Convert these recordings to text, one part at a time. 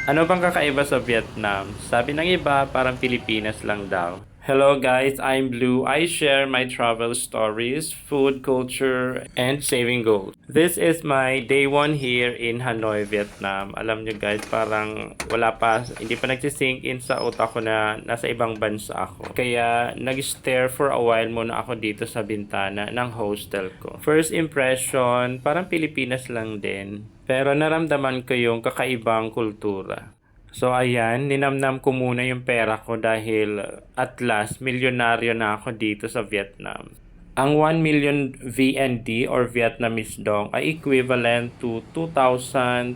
Ano bang kakaiba sa Vietnam? Sabi ng iba, parang Pilipinas lang daw. Hello guys, I'm Blue. I share my travel stories, food culture, and saving goals. This is my day one here in Hanoi, Vietnam. Alam nyo guys, parang hindi pa nagsisink in sa utak ko na nasa ibang bansa ako. Kaya nag-stare for a while muna ako dito sa bintana ng hostel ko. First impression, parang Pilipinas lang din. Pero naramdaman ko yung kakaibang kultura. So ayan, ninamnam ko muna yung pera ko dahil at last, milyonaryo na ako dito sa Vietnam. Ang 1 million VND or Vietnamese dong ay equivalent to 2,300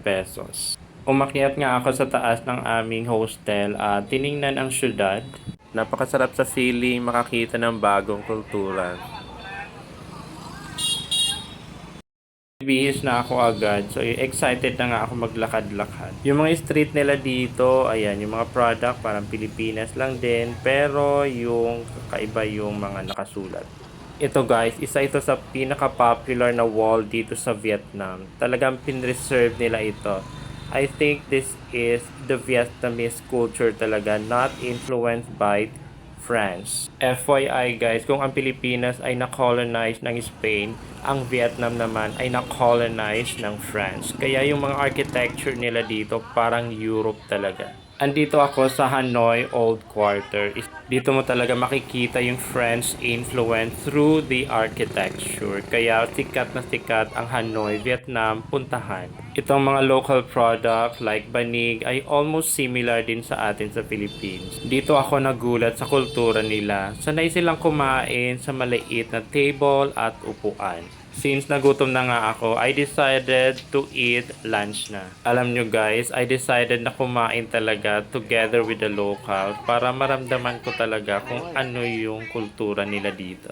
pesos. Umakyat nga ako sa taas ng aming hostel at tiningnan ang syudad. Napakasarap sa feeling makakita ng bagong kultura. Bihis na ako agad. So, excited na nga ako maglakad-lakad. Yung mga street nila dito, ayan, yung mga product parang Pilipinas lang din. Pero yung kakaiba yung mga nakasulat. Ito guys, isa ito sa pinaka-popular na wall dito sa Vietnam. Talagang pinreserve nila ito. I think this is the Vietnamese culture talaga, not influenced by France. FYI guys, kung ang Pilipinas ay na-colonize ng Spain, ang Vietnam naman ay na-colonize ng France. Kaya yung mga architecture nila dito parang Europe talaga. Andito ako sa Hanoi Old Quarter. Dito mo talaga makikita yung French influence through the architecture. Kaya sikat na sikat ang Hanoi, Vietnam, puntahan. Itong mga local product like banig ay almost similar din sa atin sa Philippines. Dito ako nagulat sa kultura nila. Sanay silang kumain sa maliit na table at upuan. Since nagutom na nga ako, I decided to eat lunch na. Alam nyo guys, I decided na kumain talaga together with the locals para maramdaman ko talaga kung ano yung kultura nila dito.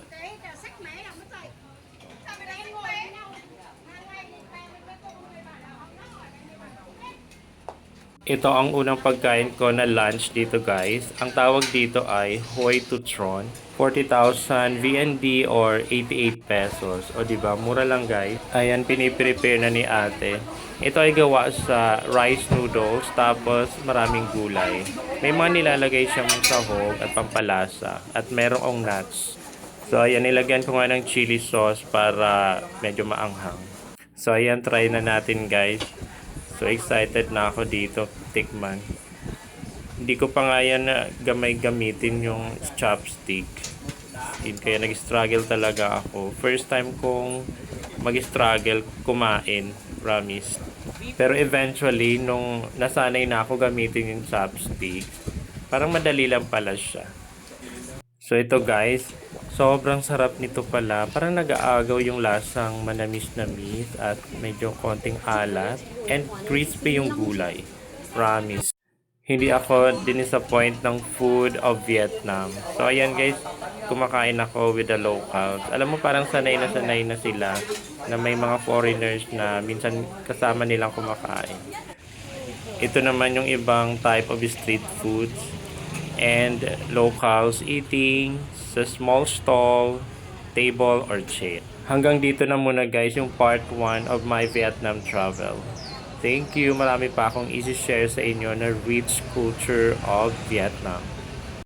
Ito ang unang pagkain ko na lunch dito guys. Ang tawag dito ay Hoi to Tron. 40,000 VND or 88 pesos. O diba, mura lang guys. Ayan, piniprepare na ni ate. Ito ay gawa sa rice noodles tapos maraming gulay. May mga nilalagay siyang sahog at pampalasa at merong nuts. So ayan, nilagyan ko nga ng chili sauce para medyo maanghang. So ayan, try na natin guys. So excited na ako dito tikman. Hindi ko pa nga yan na gamitin yung chopstick. Kaya nag-struggle talaga ako. First time kong mag-struggle kumain, promise. Pero eventually, nung nasanay na ako gamitin yung chopstick, parang madali lang pala siya. So ito guys, sobrang sarap nito pala. Parang nag-aagaw yung lasang manamis-namis at medyo konting alat. And crispy yung gulay. Promise. Hindi ako disappoint ng food of Vietnam. So ayan guys, kumakain ako with the locals. Alam mo parang sanay na sila na may mga foreigners na minsan kasama nilang kumakain. Ito naman yung ibang type of street foods and locals eating sa small stall, table, or chair. Hanggang dito na muna guys yung part 1 of my Vietnam travel. Thank you. Marami pa akong i-share sa inyo na rich culture of Vietnam.